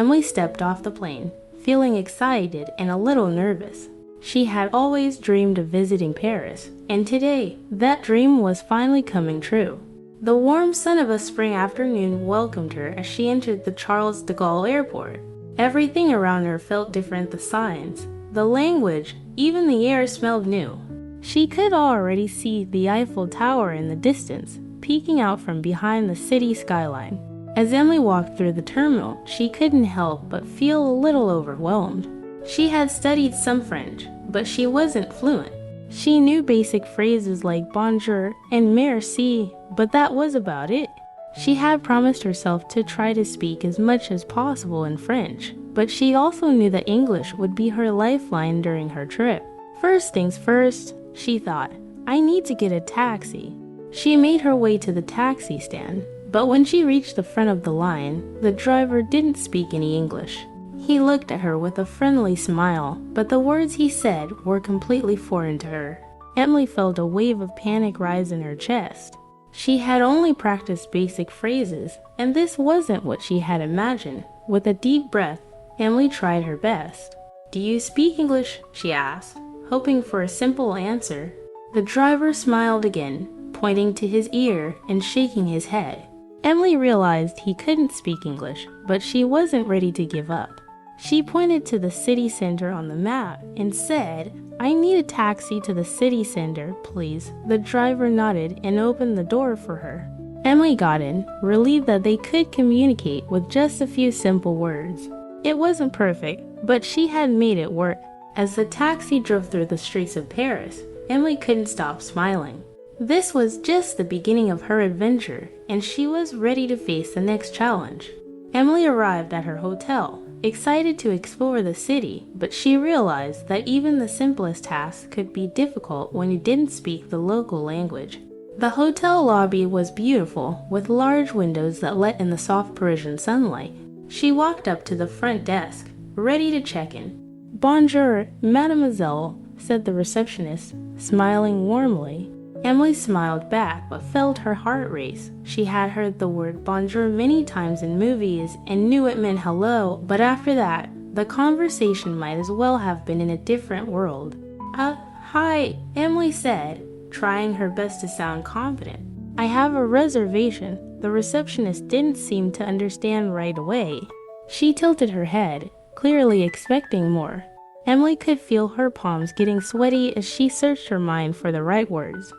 Emily stepped off the plane, feeling excited and a little nervous. She had always dreamed of visiting Paris, and today, that dream was finally coming true. The warm sun of a spring afternoon welcomed her as she entered the Charles de Gaulle airport. Everything around her felt different: the signs, the language, even the air smelled new. She could already see the Eiffel Tower in the distance, peeking out from behind the city skyline. As Emily walked through the terminal, she couldn't help but feel a little overwhelmed. She had studied some French, but she wasn't fluent. She knew basic phrases like bonjour and merci, but that was about it. She had promised herself to try to speak as much as possible in French, but she also knew that English would be her lifeline during her trip. First things first, she thought, I need to get a taxi. She made her way to the taxi stand, but when she reached the front of the line, the driver didn't speak any English. He looked at her with a friendly smile, but the words he said were completely foreign to her. Emily felt a wave of panic rise in her chest. She had only practiced basic phrases, and this wasn't what she had imagined. With a deep breath, Emily tried her best. "Do you speak English?" she asked, hoping for a simple answer. The driver smiled again, pointing to his ear and shaking his head. Emily realized he couldn't speak English, but she wasn't ready to give up. She pointed to the city center on the map and said, "I need a taxi to the city center, please." The driver nodded and opened the door for her. Emily got in, relieved that they could communicate with just a few simple words. It wasn't perfect, but she had made it work. As the taxi drove through the streets of Paris, Emily couldn't stop smiling. This was just the beginning of her adventure, and she was ready to face the next challenge. Emily arrived at her hotel, excited to explore the city, but she realized that even the simplest tasks could be difficult when you didn't speak the local language. The hotel lobby was beautiful, with large windows that let in the soft Parisian sunlight. She walked up to the front desk, ready to check in. "Bonjour, mademoiselle," said the receptionist, smiling warmly. Emily smiled back but felt her heart race. She had heard the word bonjour many times in movies and knew it meant hello, but after that, the conversation might as well have been in a different world. Hi, Emily said, trying her best to sound confident. "I have a reservation." The receptionist didn't seem to understand right away. She tilted her head, clearly expecting more. Emily could feel her palms getting sweaty as she searched her mind for the right words.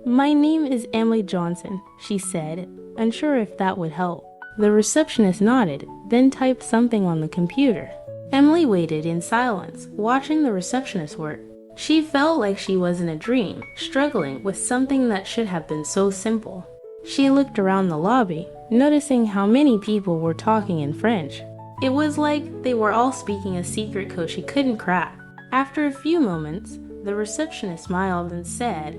My name is Emily Johnson," she said, unsure if that would help. The receptionist nodded, then typed something on the computer. Emily waited in silence, watching the receptionist work. She felt like she was in a dream, struggling with something that should have been so simple. She looked around the lobby, noticing how many people were talking in French. It was like they were all speaking a secret code she couldn't crack. After a few moments, the receptionist smiled and said,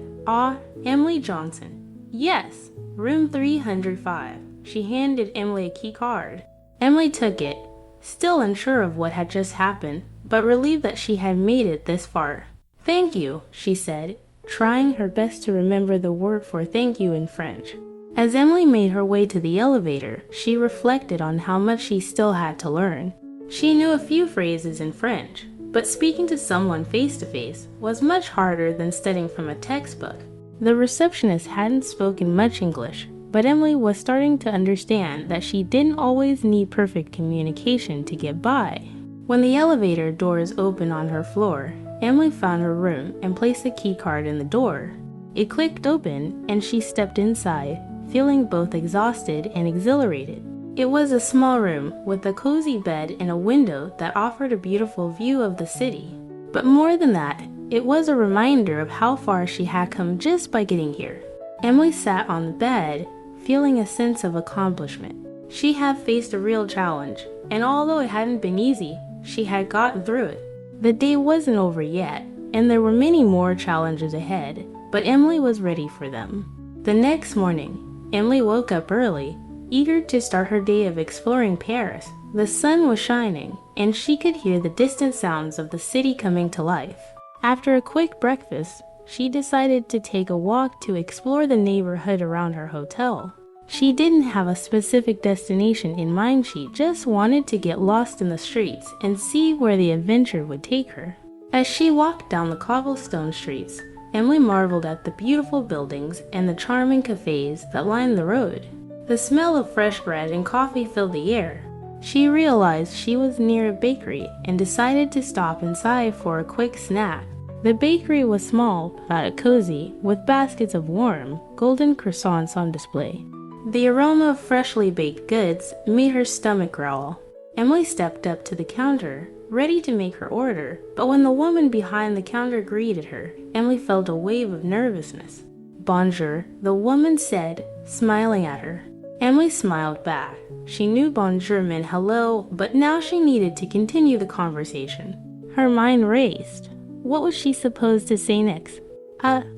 Emily Johnson. "Yes, room 305. She handed Emily a key card. Emily took it, still unsure of what had just happened, but relieved that she had made it this far. "Thank you," she said, trying her best to remember the word for thank you in French. As Emily made her way to the elevator, she reflected on how much she still had to learn. She knew a few phrases in French, but speaking to someone face-to-face was much harder than studying from a textbook. The receptionist hadn't spoken much English, but Emily was starting to understand that she didn't always need perfect communication to get by. When the elevator doors opened on her floor, Emily found her room and placed the key card in the door. It clicked open, and she stepped inside, feeling both exhausted and exhilarated. It was a small room with a cozy bed and a window that offered a beautiful view of the city. But more than that, it was a reminder of how far she had come just by getting here. Emily sat on the bed, feeling a sense of accomplishment. She had faced a real challenge, and although it hadn't been easy, she had gotten through it. The day wasn't over yet, and there were many more challenges ahead, but Emily was ready for them. The next morning, Emily woke up early, eager to start her day of exploring Paris. The sun was shining, and she could hear the distant sounds of the city coming to life. After a quick breakfast, she decided to take a walk to explore the neighborhood around her hotel. She didn't have a specific destination in mind, she just wanted to get lost in the streets and see where the adventure would take her. As she walked down the cobblestone streets, Emily marveled at the beautiful buildings and the charming cafes that lined the road. The smell of fresh bread and coffee filled the air. She realized she was near a bakery and decided to stop inside for a quick snack. The bakery was small but cozy, with baskets of warm, golden croissants on display. The aroma of freshly baked goods made her stomach growl. Emily stepped up to the counter, ready to make her order, but when the woman behind the counter greeted her, Emily felt a wave of nervousness. "Bonjour," the woman said, smiling at her. Emily smiled back. She knew bonjour meant hello, but now she needed to continue the conversation. Her mind raced. What was she supposed to say next?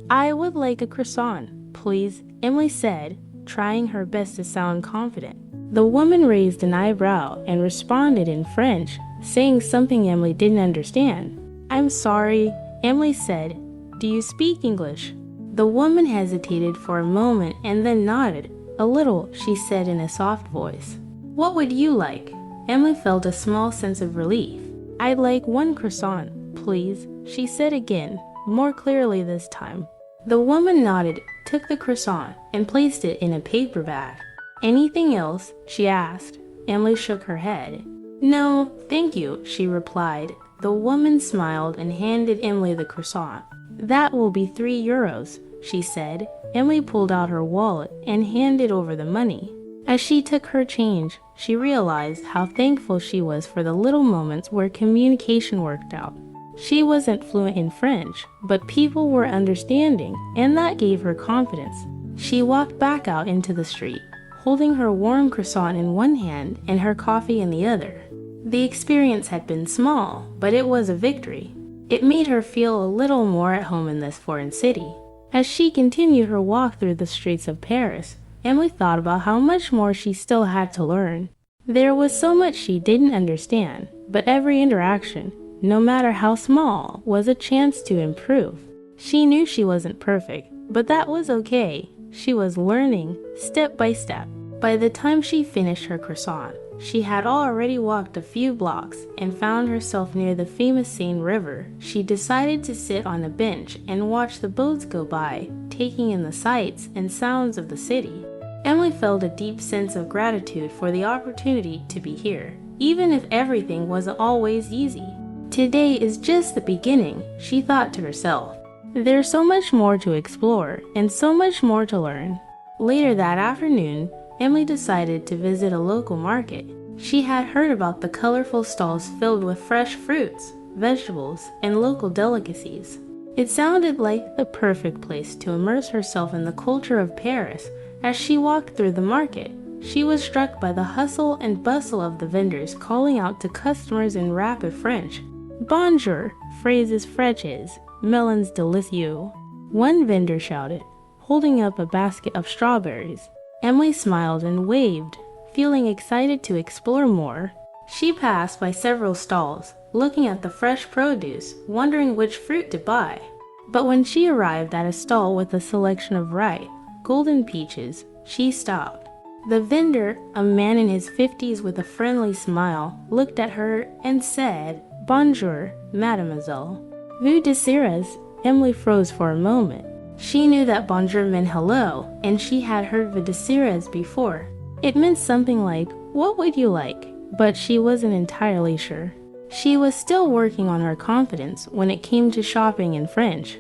I would like a croissant, please," Emily said, trying her best to sound confident. The woman raised an eyebrow and responded in French, saying something Emily didn't understand. "I'm sorry," Emily said. "Do you speak English?" The woman hesitated for a moment and then nodded. "A little," she said in a soft voice. "What would you like?" Emily felt a small sense of relief. "I'd like one croissant, please," she said again, more clearly this time. The woman nodded, took the croissant, and placed it in a paper bag. "Anything else?" she asked. Emily shook her head. "No, thank you," she replied. The woman smiled and handed Emily the croissant. "That will be €3, she said. Emily pulled out her wallet and handed over the money. As she took her change, she realized how thankful she was for the little moments where communication worked out. She wasn't fluent in French, but people were understanding, and that gave her confidence. She walked back out into the street, holding her warm croissant in one hand and her coffee in the other. The experience had been small, but it was a victory. It made her feel a little more at home in this foreign city. As she continued her walk through the streets of Paris, Emily thought about how much more she still had to learn. There was so much she didn't understand, but every interaction, no matter how small, was a chance to improve. She knew she wasn't perfect, but that was okay. She was learning, step by step. By the time she finished her croissant, she had already walked a few blocks and found herself near the famous Seine River. She decided to sit on a bench and watch the boats go by, taking in the sights and sounds of the city. Emily felt a deep sense of gratitude for the opportunity to be here, even if everything wasn't always easy. Today is just the beginning, she thought to herself. There's so much more to explore and so much more to learn. Later that afternoon, Emily decided to visit a local market. She had heard about the colorful stalls filled with fresh fruits, vegetables, and local delicacies. It sounded like the perfect place to immerse herself in the culture of Paris. As she walked through the market, she was struck by the hustle and bustle of the vendors calling out to customers in rapid French. "Bonjour," phrases fraîches, melons délicieux, one vendor shouted, holding up a basket of strawberries. Emily smiled and waved, feeling excited to explore more. She passed by several stalls, looking at the fresh produce, wondering which fruit to buy. But when she arrived at a stall with a selection of ripe, golden peaches, she stopped. The vendor, a man in his 50s with a friendly smile, looked at her and said, "Bonjour, mademoiselle." "Vous désirez?" Emily froze for a moment. She knew that bonjour meant hello, and she had heard "vous désirez" before. It meant something like, "What would you like?" But she wasn't entirely sure. She was still working on her confidence when it came to shopping in French.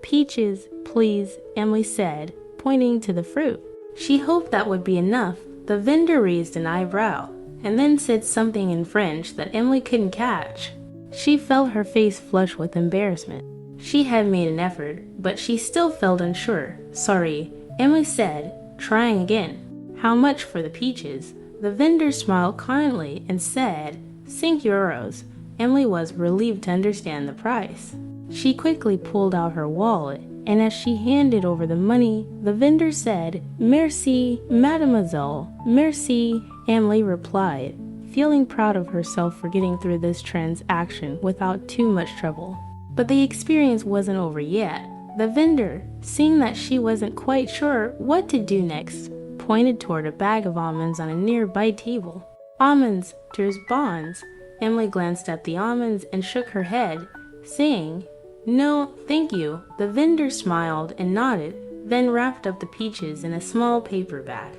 Peaches, please," Emily said, pointing to the fruit. She hoped that would be enough. The vendor raised an eyebrow, and then said something in French that Emily couldn't catch. She felt her face flush with embarrassment. She had made an effort, but she still felt unsure. "Sorry," Emily said, trying again. "How much for the peaches?" The vendor smiled kindly and said, €5. Emily was relieved to understand the price. She quickly pulled out her wallet, and as she handed over the money, the vendor said, "Merci, mademoiselle, merci," Emily replied, feeling proud of herself for getting through this transaction without too much trouble. But the experience wasn't over yet. The vendor, seeing that she wasn't quite sure what to do next, pointed toward a bag of almonds on a nearby table. Almonds, there's bonds. Emily glanced at the almonds and shook her head, saying, "No, thank you." The vendor smiled and nodded, then wrapped up the peaches in a small paper bag.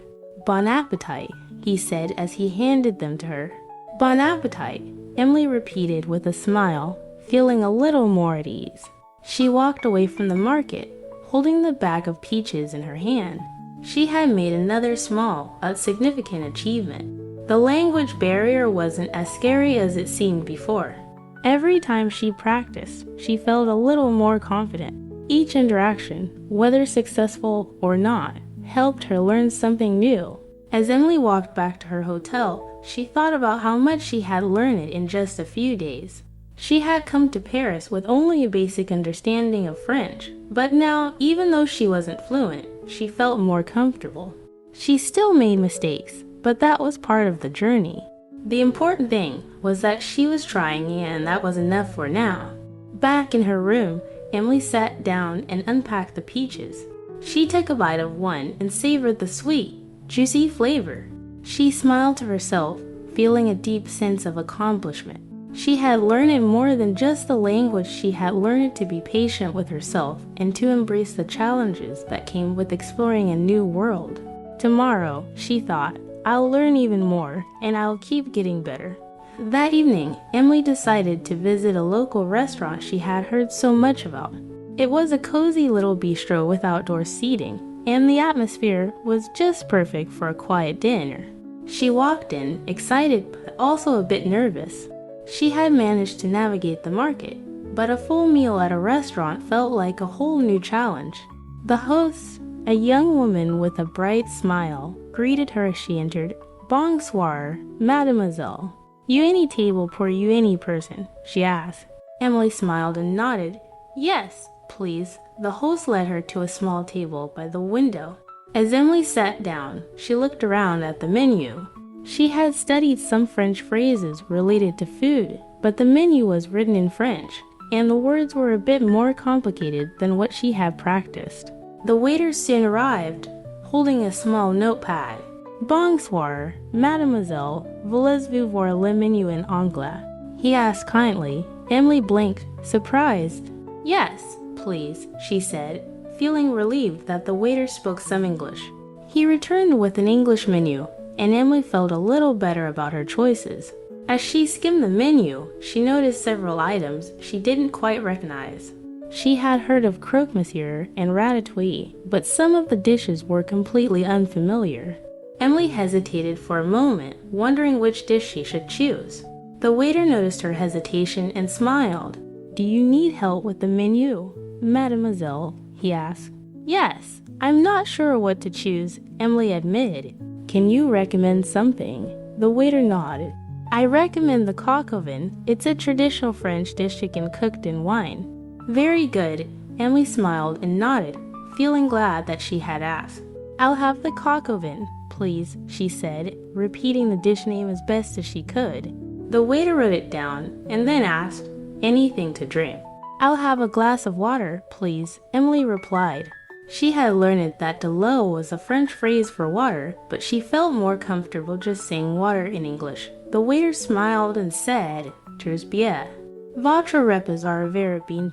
"Bon appetit," he said as he handed them to her. "Bon appetit," Emily repeated with a smile, feeling a little more at ease. She walked away from the market, holding the bag of peaches in her hand. She had made another small, but significant achievement. The language barrier wasn't as scary as it seemed before. Every time she practiced, she felt a little more confident. Each interaction, whether successful or not, helped her learn something new. As Emily walked back to her hotel, she thought about how much she had learned in just a few days. She had come to Paris with only a basic understanding of French, but now, even though she wasn't fluent, she felt more comfortable. She still made mistakes, but that was part of the journey. The important thing was that she was trying, and that was enough for now. Back in her room, Emily sat down and unpacked the peaches. She took a bite of one and savored the sweet, juicy flavor. She smiled to herself, feeling a deep sense of accomplishment. She had learned more than just the language. She had learned to be patient with herself and to embrace the challenges that came with exploring a new world. Tomorrow, she thought, I'll learn even more, and I'll keep getting better. That evening, Emily decided to visit a local restaurant she had heard so much about. It was a cozy little bistro with outdoor seating, and the atmosphere was just perfect for a quiet dinner. She walked in, excited but also a bit nervous. She had managed to navigate the market, but a full meal at a restaurant felt like a whole new challenge. The host, a young woman with a bright smile, greeted her as she entered. "Bonsoir, mademoiselle. You any table for you any person?" she asked. Emily smiled and nodded. "Yes, please." The host led her to a small table by the window. As Emily sat down, she looked around at the menu. She had studied some French phrases related to food, but the menu was written in French, and the words were a bit more complicated than what she had practiced. The waiter soon arrived, holding a small notepad. "Bonsoir, mademoiselle, voulez-vous voir le menu en anglais?" he asked kindly. Emily blinked, surprised. "Yes, please," she said, feeling relieved that the waiter spoke some English. He returned with an English menu, and Emily felt a little better about her choices. As she skimmed the menu, she noticed several items she didn't quite recognize. She had heard of croque monsieur and ratatouille, but some of the dishes were completely unfamiliar. Emily hesitated for a moment, wondering which dish she should choose. The waiter noticed her hesitation and smiled. "Do you need help with the menu, mademoiselle?" he asked. "Yes, I'm not sure what to choose," Emily admitted. "Can you recommend something?" The waiter nodded. "I recommend the coq au vin. It's a traditional French dish chicken cooked in wine." "Very good." Emily smiled and nodded, feeling glad that she had asked. "I'll have the coq au vin, please," she said, repeating the dish name as best as she could. The waiter wrote it down and then asked, "Anything to drink?" "I'll have a glass of water, please," Emily replied. She had learned that de l'eau was a French phrase for water, but she felt more comfortable just saying water in English. The waiter smiled and said, "Très bien. Votre repas are very bien.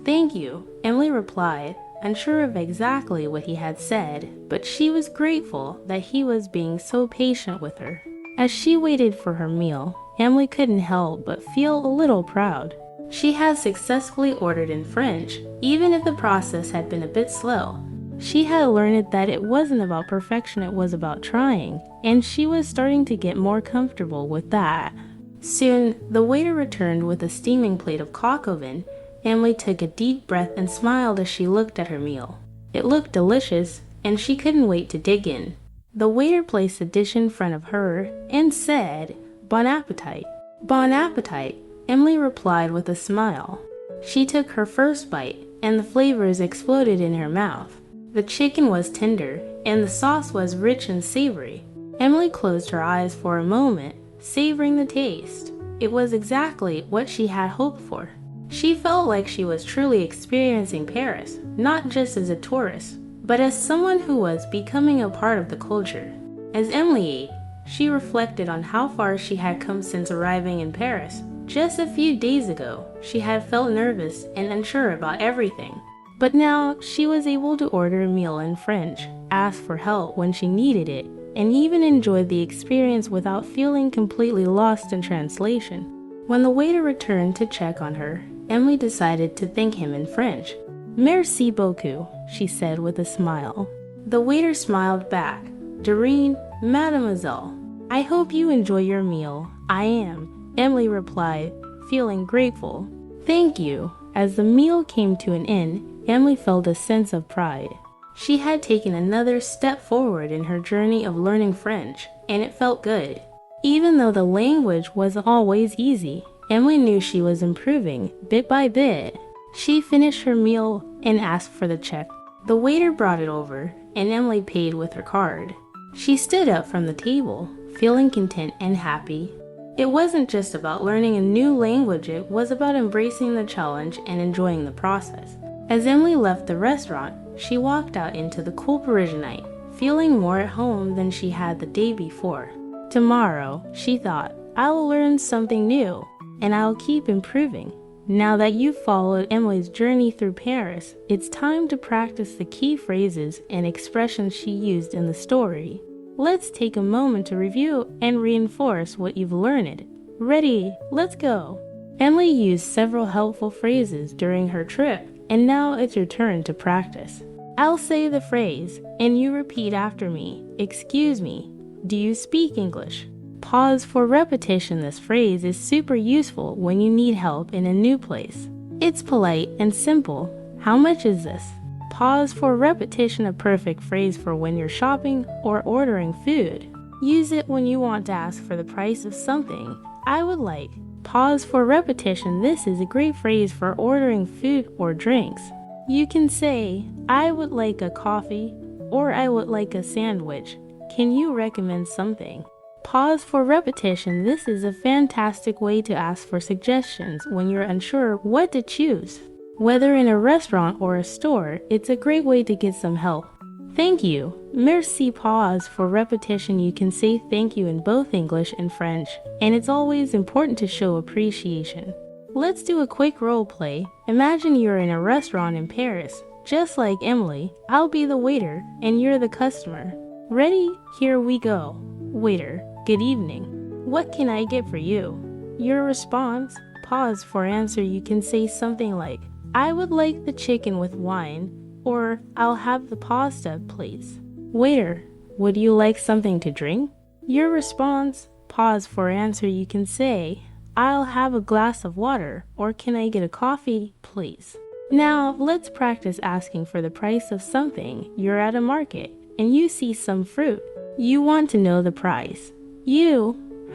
Thank you," Emily replied, unsure of exactly what he had said, but she was grateful that he was being so patient with her. As she waited for her meal, Emily couldn't help but feel a little proud. She had successfully ordered in French, even if the process had been a bit slow. She had learned that it wasn't about perfection, it was about trying, and she was starting to get more comfortable with that. Soon, the waiter returned with a steaming plate of coq au vin. Emily took a deep breath and smiled as she looked at her meal. It looked delicious, and she couldn't wait to dig in. The waiter placed the dish in front of her and said, "Bon appetit." "Bon appetit," Emily replied with a smile. She took her first bite, and the flavors exploded in her mouth. The chicken was tender, and the sauce was rich and savory. Emily closed her eyes for a moment, savoring the taste. It was exactly what she had hoped for. She felt like she was truly experiencing Paris, not just as a tourist, but as someone who was becoming a part of the culture. As Emily ate, she reflected on how far she had come since arriving in Paris. Just a few days ago, she had felt nervous and unsure about everything. But now, she was able to order a meal in French, ask for help when she needed it, and even enjoy the experience without feeling completely lost in translation. When the waiter returned to check on her, Emily decided to thank him in French. "Merci beaucoup," she said with a smile. The waiter smiled back. "Doreen, mademoiselle, I hope you enjoy your meal." "I am," Emily replied, feeling grateful. "Thank you." As the meal came to an end, Emily felt a sense of pride. She had taken another step forward in her journey of learning French, and it felt good. Even though the language wasn't always easy, Emily knew she was improving bit by bit. She finished her meal and asked for the check. The waiter brought it over, and Emily paid with her card. She stood up from the table, feeling content and happy. It wasn't just about learning a new language, it was about embracing the challenge and enjoying the process. As Emily left the restaurant, she walked out into the cool Parisian night, feeling more at home than she had the day before. Tomorrow, she thought, I'll learn something new, and I'll keep improving. Now that you've followed Emily's journey through Paris, it's time to practice the key phrases and expressions she used in the story. Let's take a moment to review and reinforce what you've learned. Ready? Let's go! Emily used several helpful phrases during her trip, and now it's your turn to practice. I'll say the phrase, and you repeat after me. Excuse me. Do you speak English? Pause for repetition. This phrase is super useful when you need help in a new place. It's polite and simple. How much is this? Pause for repetition, a perfect phrase for when you're shopping or ordering food. Use it when you want to ask for the price of something. I would like. Pause for repetition. This is a great phrase for ordering food or drinks. You can say, I would like a coffee, or I would like a sandwich. Can you recommend something? Pause for repetition. This is a fantastic way to ask for suggestions when you're unsure what to choose. Whether in a restaurant or a store, it's a great way to get some help. Thank you. Merci. Pause for repetition. You can say thank you in both English and French, and it's always important to show appreciation. Let's do a quick role play. Imagine you're in a restaurant in Paris. Just like Emily, I'll be the waiter and you're the customer. Ready? Here we go. Waiter, good evening. What can I get for you? Your response. Pause for answer. You can say something like, I would like the chicken with wine, or I'll have the pasta, please. Waiter, would you like something to drink? Your response. Pause for answer. You can say, I'll have a glass of water, or can I get a coffee, please? Now, let's practice asking for the price of something. You're at a market, and you see some fruit. You want to know the price.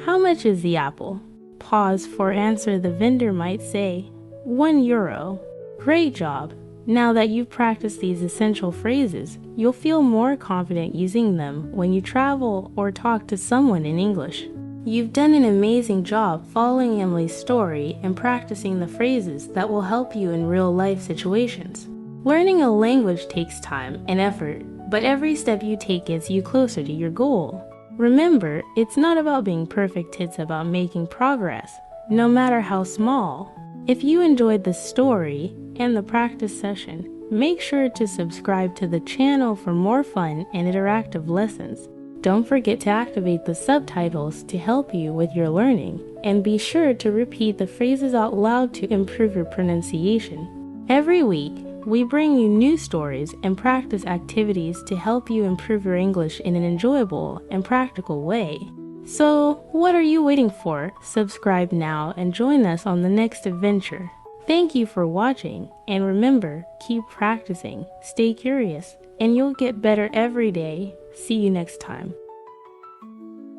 How much is the apple? Pause for answer. The vendor might say, €1. Great job! Now that you've practiced these essential phrases, you'll feel more confident using them when you travel or talk to someone in English. You've done an amazing job following Emily's story and practicing the phrases that will help you in real-life situations. Learning a language takes time and effort, but every step you take gets you closer to your goal. Remember, it's not about being perfect, it's about making progress, no matter how small. If you enjoyed the story and the practice session, make sure to subscribe to the channel for more fun and interactive lessons. Don't forget to activate the subtitles to help you with your learning, and be sure to repeat the phrases out loud to improve your pronunciation. Every week, we bring you new stories and practice activities to help you improve your English in an enjoyable and practical way. So, what are you waiting for? Subscribe now and join us on the next adventure. Thank you for watching, and remember, keep practicing, stay curious, and you'll get better every day. See you next time.